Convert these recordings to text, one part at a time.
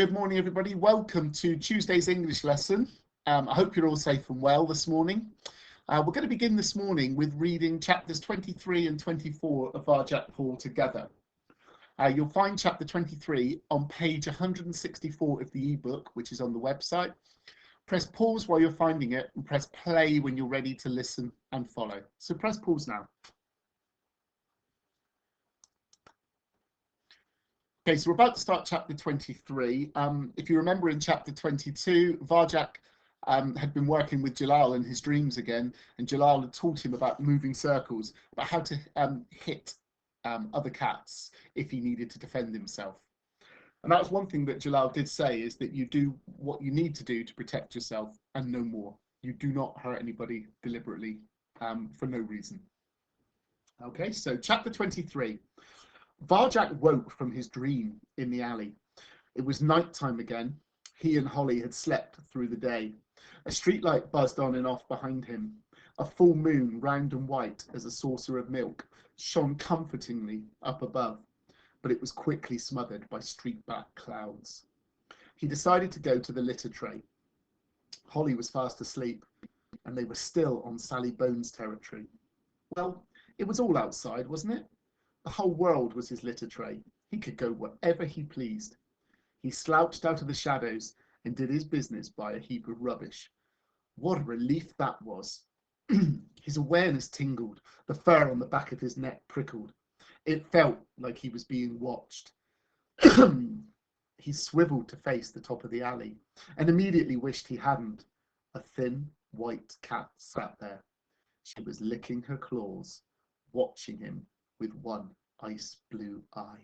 Good morning, everybody. Welcome to Tuesday's English lesson. I hope you're all safe and well this morning. We're going to begin this morning with reading chapters 23 and 24 of Varjak Paul together. You'll find chapter 23 on page 164 of the ebook, which is on the website. Press pause while you're finding it and press play when you're ready to listen and follow. So press pause now. Okay, so we're about to start chapter 23. If you remember in chapter 22, Varjak had been working with Jalal in his dreams again, and Jalal had taught him about moving circles, about how to hit other cats if he needed to defend himself. And that's one thing that Jalal did say, is that you do what you need to do to protect yourself and no more. You do not hurt anybody deliberately for no reason. Okay, so chapter 23. Varjak woke from his dream in the alley. It was night time again. He and Holly had slept through the day. A streetlight buzzed on and off behind him. A full moon, round and white as a saucer of milk, shone comfortingly up above, but it was quickly smothered by street-back clouds. He decided to go to the litter tray. Holly was fast asleep, and they were still on Sally Bones territory. Well, it was all outside, wasn't it? The whole world was his litter tray. He could go wherever he pleased. He slouched out of the shadows and did his business by a heap of rubbish. What a relief that was. His awareness tingled. The fur on the back of his neck prickled. It felt like he was being watched. He swiveled to face the top of the alley and immediately wished he hadn't. A thin, white cat sat there. She was licking her claws, watching him with one ice blue eye.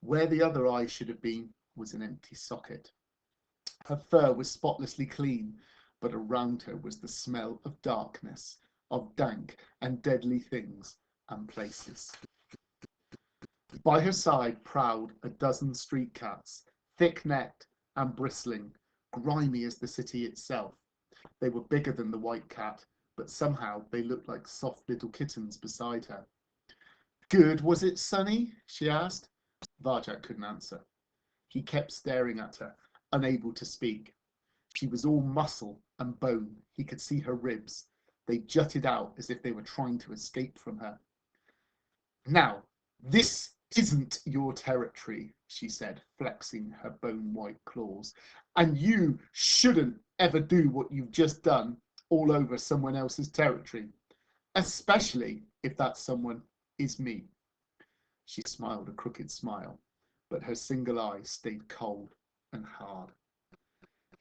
Where the other eye should have been was an empty socket. Her fur was spotlessly clean, but around her was the smell of darkness, of dank and deadly things and places. By her side prowled a dozen street cats, thick-necked and bristling, grimy as the city itself. They were bigger than the white cat, but somehow they looked like soft little kittens beside her. Good, was it, Sonny? She asked. Varjak couldn't answer. He kept staring at her, unable to speak. She was all muscle and bone. He could see her ribs. They jutted out as if they were trying to escape from her. Now, this isn't your territory, she said, flexing her bone-white claws. And you shouldn't ever do what you've just done all over someone else's territory, especially if that someone is me. She smiled a crooked smile, but her single eye stayed cold and hard.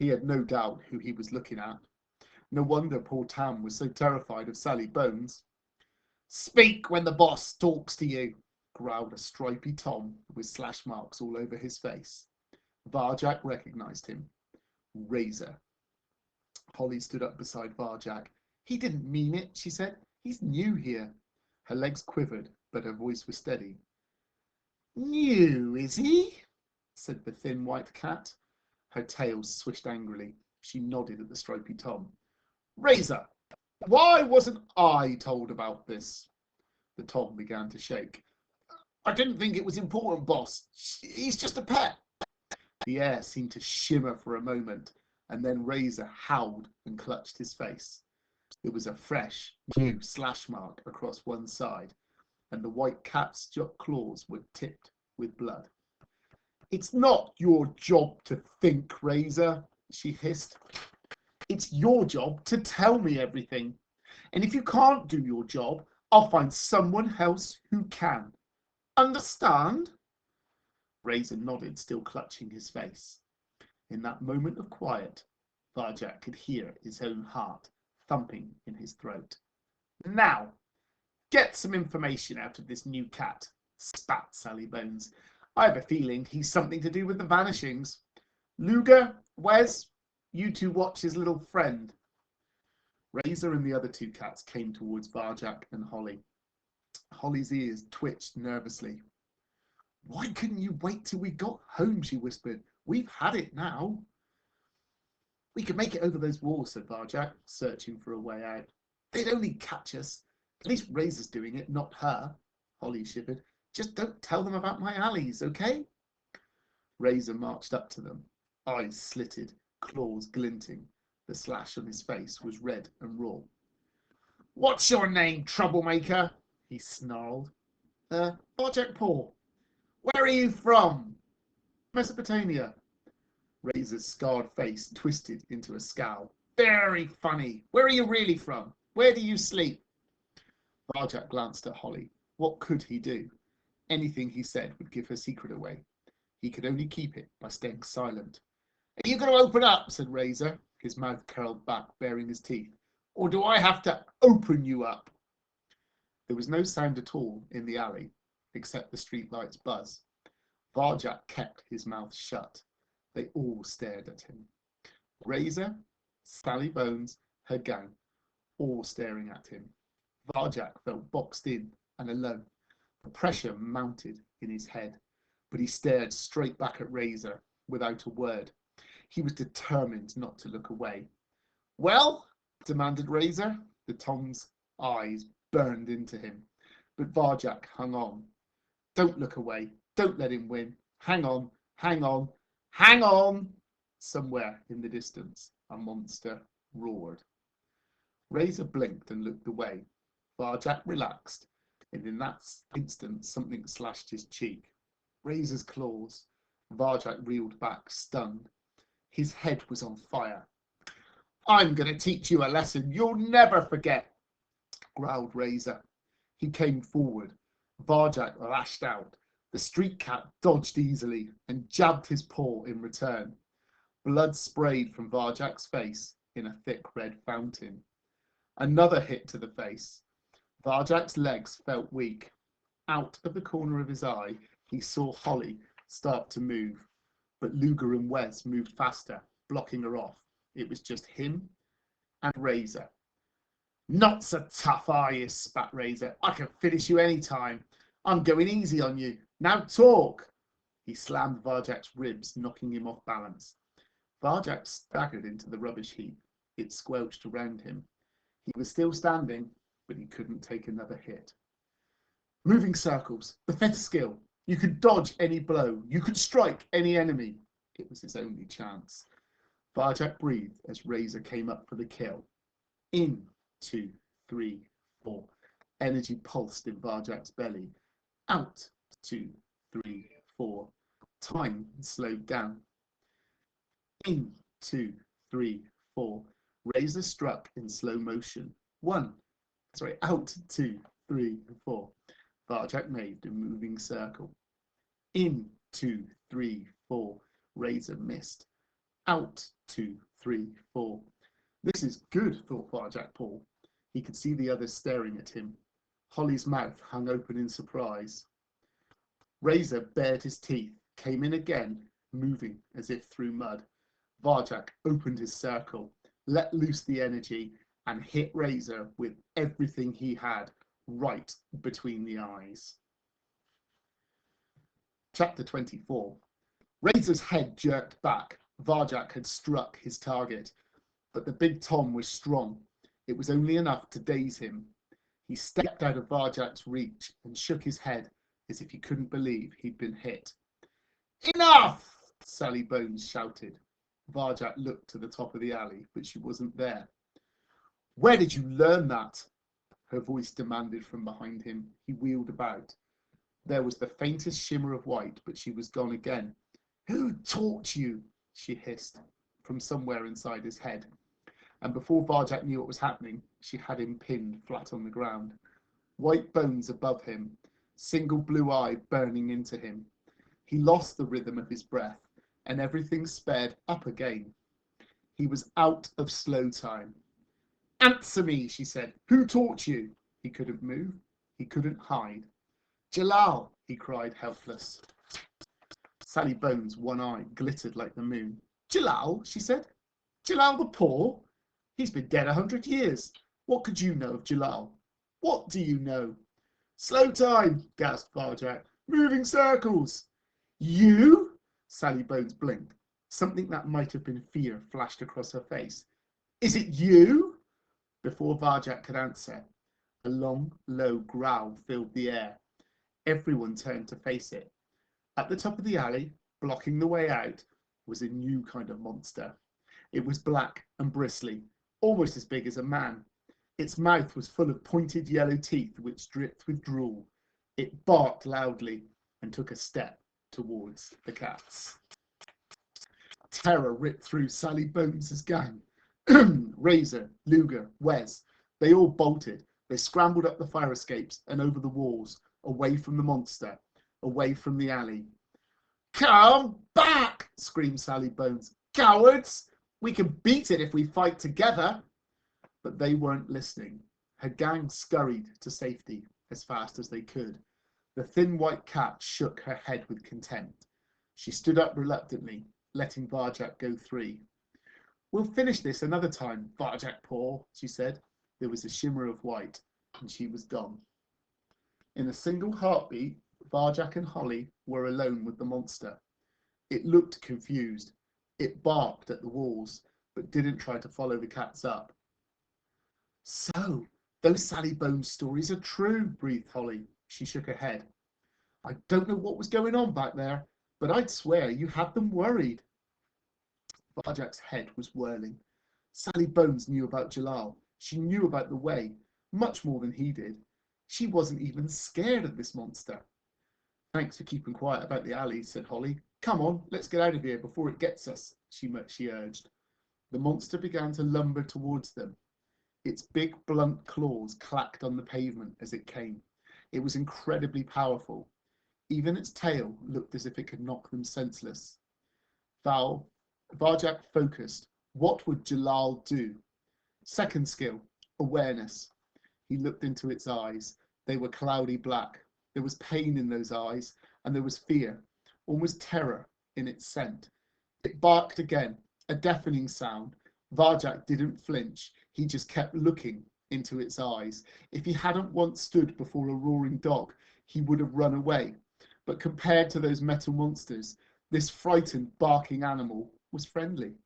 He had no doubt who he was looking at. No wonder poor Tam was so terrified of Sally Bones. Speak when the boss talks to you, growled a stripy Tom with slash marks all over his face. Varjak recognized him. Razor. Holly stood up beside Varjak. He didn't mean it, she said. He's new here. Her legs quivered, but her voice was steady. New, is he? Said the thin white cat. Her tail swished angrily. She nodded at the stripy Tom. Razor, why wasn't I told about this? The Tom began to shake. I didn't think it was important, boss. He's just a pet. The air seemed to shimmer for a moment, and then Razor howled and clutched his face. There was a fresh, new slash mark across one side, and the white cat's claws were tipped with blood. It's not your job to think, Razor, she hissed. It's your job to tell me everything. And if you can't do your job, I'll find someone else who can. Understand? Razor nodded, still clutching his face. In that moment of quiet, Varjak could hear his own heart thumping in his throat. Now, get some information out of this new cat, spat Sally Bones. I have a feeling he's something to do with the vanishings. Luger, Wes, you two watch his little friend. Razor and the other two cats came towards Varjak and Holly. Holly's ears twitched nervously. Why couldn't you wait till we got home, she whispered. We've had it now. We could make it over those walls, said Varjak, searching for a way out. They'd only catch us. At least Razor's doing it, not her. Holly shivered. Just don't tell them about my alleys, okay? Razor marched up to them, eyes slitted, claws glinting. The slash on his face was red and raw. "What's your name, troublemaker?" he snarled. Barjack Paw." "Where are you from?" "Mesopotamia." Razor's scarred face twisted into a scowl. "Very funny. Where are you really from? Where do you sleep?" Barjack glanced at Holly. What could he do? Anything he said would give her secret away. He could only keep it by staying silent. "Are you going to open up?" said Razor, his mouth curled back, baring his teeth. "Or do I have to open you up?" There was no sound at all in the alley, except the streetlight's buzz. Barjack kept his mouth shut. They all stared at him. Razor, Sally Bones, her gang, all staring at him. Barjack felt boxed in and alone. The pressure mounted in his head, but he stared straight back at Razor without a word. He was determined not to look away. "Well?" demanded Razor. The Tom's eyes burned into him, but Barjack hung on. "Don't look away. Don't let him win. Hang on, hang on, hang on!" Somewhere in the distance, a monster roared. Razor blinked and looked away. Barjack relaxed, and in that instant something slashed his cheek. Razor's claws. Barjack reeled back, stunned. His head was on fire. "I'm going to teach you a lesson you'll never forget," growled Razor. He came forward. Barjack lashed out. The street cat dodged easily and jabbed his paw in return. Blood sprayed from Barjack's face in a thick red fountain. Another hit to the face. Barjack's legs felt weak. Out of the corner of his eye, he saw Holly start to move, but Luger and Wes moved faster, blocking her off. It was just him and Razor. "Not so tough, are you?" spat Razor. "I can finish you any time. I'm going easy on you. Now talk." He slammed Barjack's ribs, knocking him off balance. Barjack staggered into the rubbish heap. It squelched around him. He was still standing, but he couldn't take another hit. Moving circles, pathetic skill. You could dodge any blow. You could strike any enemy. It was his only chance. Barjack breathed as Razor came up for the kill. In, 2, 3, 4. Energy pulsed in Barjack's belly. Out, 2, 3, 4. Time slowed down. In, 2, 3, 4. Razor struck in slow motion. Out, 2, 3, 4. Barjack made a moving circle. In, 2, 3, 4. Razor missed. Out, 2, 3, 4. This is good, thought Barjack Paw. He could see the others staring at him. Holly's mouth hung open in surprise. Razor bared his teeth, came in again, moving as if through mud. Barjack opened his circle, let loose the energy, and hit Razor with everything he had, right between the eyes. Chapter 24. Razor's head jerked back. Barjack had struck his target, but the big Tom was strong. It was only enough to daze him. He stepped out of Barjack's reach and shook his head as if he couldn't believe he'd been hit. "Enough!" Sally Bones shouted. Barjack looked to the top of the alley, but she wasn't there. "Where did you learn that?" her voice demanded from behind him. He wheeled about. There was the faintest shimmer of white, but she was gone again. "Who taught you?" she hissed from somewhere inside his head. And before Barjack knew what was happening, she had him pinned flat on the ground. White bones above him, single blue eye burning into him. He lost the rhythm of his breath, and everything sped up again. He was out of slow time. "Answer me," she said. "Who taught you?" He couldn't move. He couldn't hide. "Jalal," he cried, helpless. Sally Bones' one eye glittered like the moon. "Jalal," she said. "Jalal the Poor? He's been dead 100 years. What could you know of Jalal? What do you know?" "Slow time," gasped Barjack. "Moving circles." "You?" Sally Bones blinked. Something that might have been fear flashed across her face. "Is it you?" Before Barjack could answer, a long, low growl filled the air. Everyone turned to face it. At the top of the alley, Blocking the way out was a new kind of monster. It was black and bristly, almost as big as a man. Its mouth was full of pointed yellow teeth which dripped with drool. It barked loudly and took a step towards the cats. Terror ripped through Sally Bones's gang. Razor, Luger, Wes, they all bolted. They scrambled up the fire escapes and over the walls, away from the monster, away from the alley. "Come back!" screamed Sally Bones. "Cowards! We can beat it if we fight together." But they weren't listening. Her gang scurried to safety as fast as they could. The thin white cat shook her head with contempt. She stood up reluctantly, letting Varjak go free. "We'll finish this another time, Varjak Paw," she said. There was a shimmer of white, and she was gone. In a single heartbeat, Varjak and Holly were alone with the monster. It looked confused. It barked at the walls, but didn't try to follow the cats up. "So, those Sally Bones stories are true," breathed Holly. She shook her head. "I don't know what was going on back there, but I'd swear you had them worried." Varjak's head was whirling. Sally Bones knew about Jalal. She knew about the way, much more than he did. She wasn't even scared of this monster. "Thanks for keeping quiet about the alley," said Holly. "Come on, let's get out of here before it gets us," she urged. The monster began to lumber towards them. Its big, blunt claws clacked on the pavement as it came. It was incredibly powerful. Even its tail looked as if it could knock them senseless. Varjak focused. What would Jalal do? Second skill, awareness. He looked into its eyes. They were cloudy black. There was pain in those eyes, and there was fear, almost terror, in its scent. It barked again, a deafening sound. Varjak didn't flinch. He just kept looking into its eyes. If he hadn't once stood before a roaring dog, he would have run away. But compared to those metal monsters, this frightened, barking animal was friendly.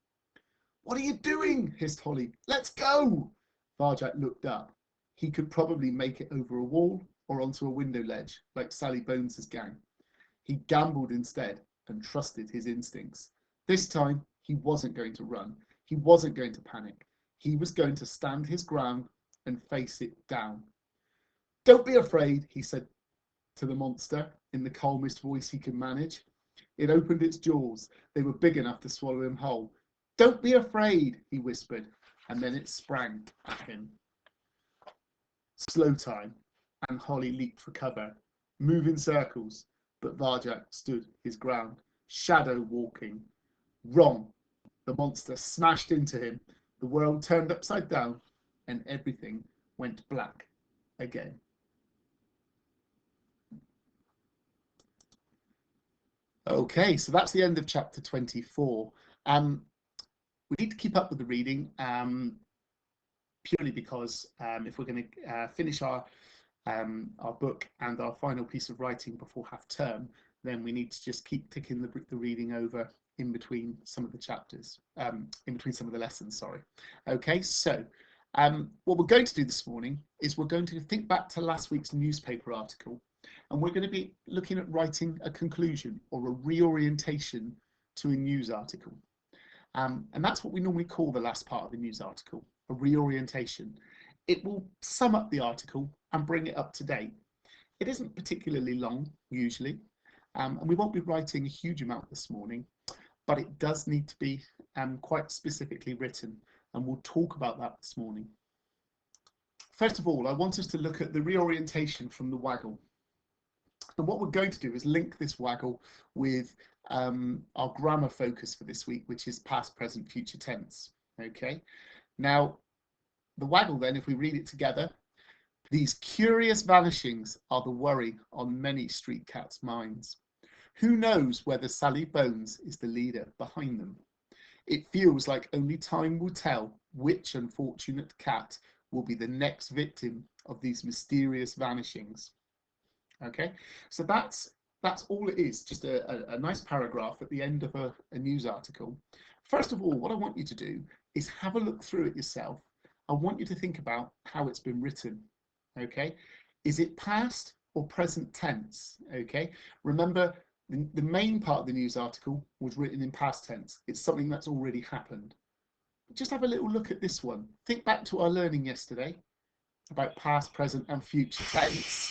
"What are you doing?" hissed Holly. "Let's go!" Varjak looked up. He could probably make it over a wall or onto a window ledge, like Sally Bones's gang. He gambled instead and trusted his instincts. This time, he wasn't going to run. He wasn't going to panic. He was going to stand his ground and face it down. "Don't be afraid," he said to the monster in the calmest voice he could manage. It opened its jaws. They were big enough to swallow him whole. "Don't be afraid," he whispered, and then it sprang at him. Slow time, and Holly leaped for cover, move in circles, but Varjak stood his ground, shadow walking. Wrong. The monster smashed into him. The world turned upside down, and everything went black again. Okay, so that's the end of chapter 24. We need to keep up with the reading, purely because if we're going to finish our book and our final piece of writing before half term, then we need to just keep ticking the reading over in between some of the chapters, in between some of the lessons, sorry. Okay, so what we're going to do this morning is we're going to think back to last week's newspaper article, and we're going to be looking at writing a conclusion or a reorientation to a news article. And that's what we normally call the last part of the news article, a reorientation. It will sum up the article and bring it up to date. It isn't particularly long, usually, and we won't be writing a huge amount this morning, but it does need to be quite specifically written, and we'll talk about that this morning. First of all, I want us to look at the reorientation from the waggle. And what we're going to do is link this waggle with our grammar focus for this week, which is past, present, future tense. Okay, now the waggle then, if we read it together, these curious vanishings are the worry on many street cats' minds. Who knows whether Sally Bones is the leader behind them? It feels like only time will tell which unfortunate cat will be the next victim of these mysterious vanishings. Okay, so that's all it is, just a nice paragraph at the end of a news article. First of all, what I want you to do is have a look through it yourself. I want you to think about how it's been written. Okay, is it past or present tense? Okay, remember The main part of the news article was written in past tense. It's something that's already happened. Just have a little look at this one. Think back to our learning yesterday about past, present and future tense.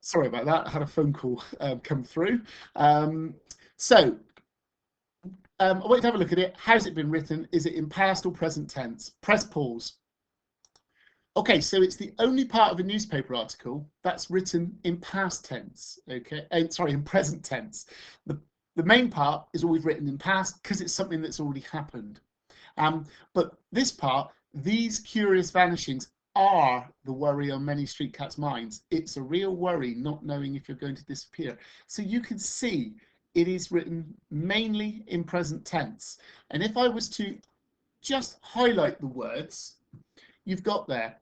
Sorry about that, I had a phone call come through. I want you to have a look at it. How's it been written? Is it in past or present tense? Press pause. Okay, so it's the only part of a newspaper article that's written in past tense, okay? Sorry, in present tense. The main part is always written in past because it's something that's already happened. But this part, these curious vanishings are the worry on many street cats' minds. It's a real worry not knowing if you're going to disappear. So you can see it is written mainly in present tense. And if I was to just highlight the words, you've got there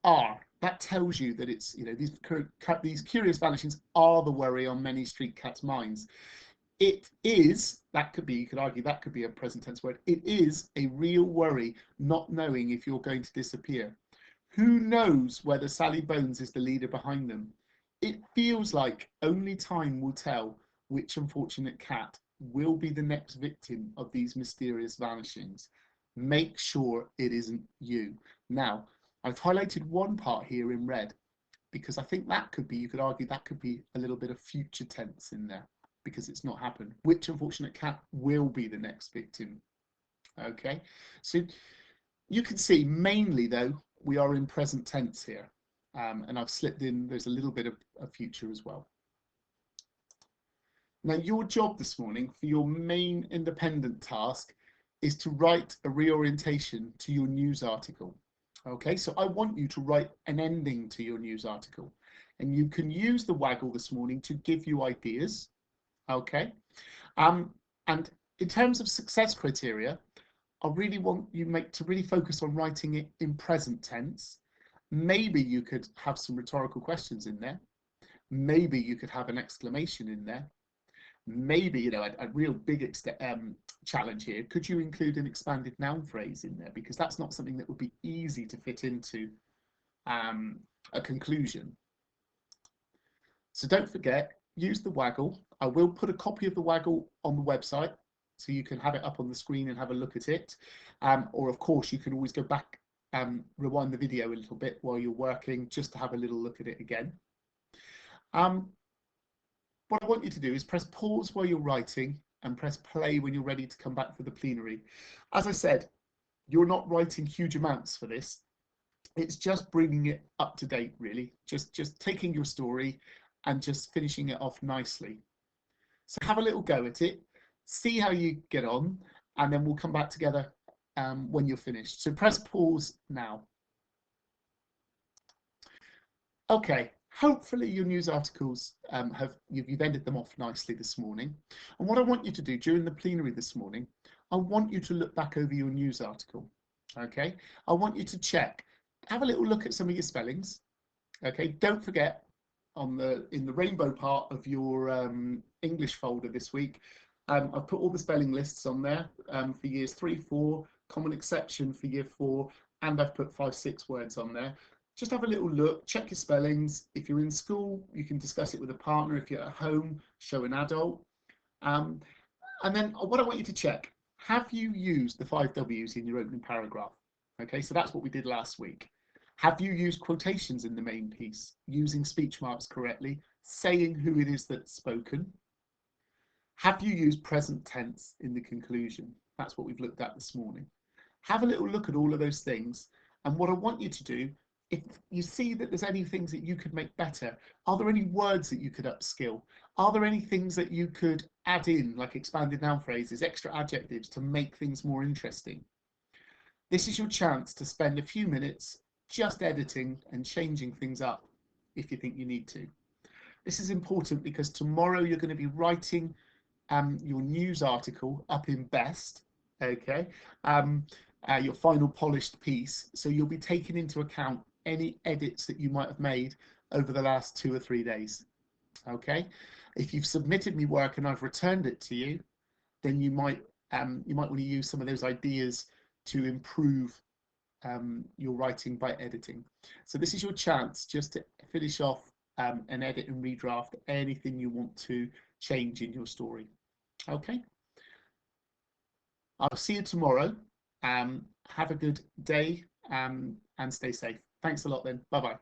are. That tells you that it's, you know, these curious vanishings are the worry on many street cats' minds. It is, that could be, you could argue that could be a present tense word. It is a real worry not knowing if you're going to disappear. Who knows whether Sally Bones is the leader behind them? It feels like only time will tell which unfortunate cat will be the next victim of these mysterious vanishings. Make sure it isn't you. Now, I've highlighted one part here in red because I think that could be, you could argue that could be a little bit of future tense in there because it's not happened. Which unfortunate cat will be the next victim? Okay, so you can see mainly though, we are in present tense here. And I've slipped in, there's a little bit of a future as well. Now, your job this morning for your main independent task is to write a reorientation to your news article. Okay, so I want you to write an ending to your news article. And you can use the waggle this morning to give you ideas. Okay, and in terms of success criteria, I really want you to really focus on writing it in present tense. Maybe you could have some rhetorical questions in there. Maybe you could have an exclamation in there. Maybe, you know, a real big challenge here. Could you include an expanded noun phrase in there? Because that's not something that would be easy to fit into a conclusion. So don't forget, use the waggle. I will put a copy of the waggle on the website so you can have it up on the screen and have a look at it. Or of course, you can always go back and rewind the video a little bit while you're working just to have a little look at it again. What I want you to do is press pause while you're writing and press play when you're ready to come back for the plenary. As I said, you're not writing huge amounts for this. It's just bringing it up to date, really. Just taking your story and just finishing it off nicely. So have a little go at it, see how you get on, and then we'll come back together when you're finished. So press pause now. Okay, hopefully your news articles you've ended them off nicely this morning. And what I want you to do during the plenary this morning, I want you to look back over your news article. Okay, I want you to check, have a little look at some of your spellings. Okay, don't forget in the rainbow part of your English folder this week, I've put all the spelling lists on there for years 3, 4, common exception for year 4, and I've put 5, 6 words on there. Just have a little look, check your spellings. If you're in school, you can discuss it with a partner. If you're at home, show an adult. And then what I want you to check, have you used the 5 W's in your opening paragraph? Okay, so that's what we did last week. Have you used quotations in the main piece, using speech marks correctly, saying who it is that's spoken? Have you used present tense in the conclusion? That's what we've looked at this morning. Have a little look at all of those things. And what I want you to do, if you see that there's any things that you could make better, are there any words that you could upskill? Are there any things that you could add in, like expanded noun phrases, extra adjectives to make things more interesting? This is your chance to spend a few minutes just editing and changing things up if you think you need to. This is important because tomorrow you're going to be writing your news article up in Best, okay, your final polished piece. So you'll be taking into account any edits that you might have made over the last 2 or 3 days, okay? If you've submitted me work and I've returned it to you, then you might want to use some of those ideas to improve your writing by editing. So this is your chance just to finish off and edit and redraft anything you want to change in your story. Okay. I'll see you tomorrow. Have a good day and stay safe. Thanks a lot then. Bye bye.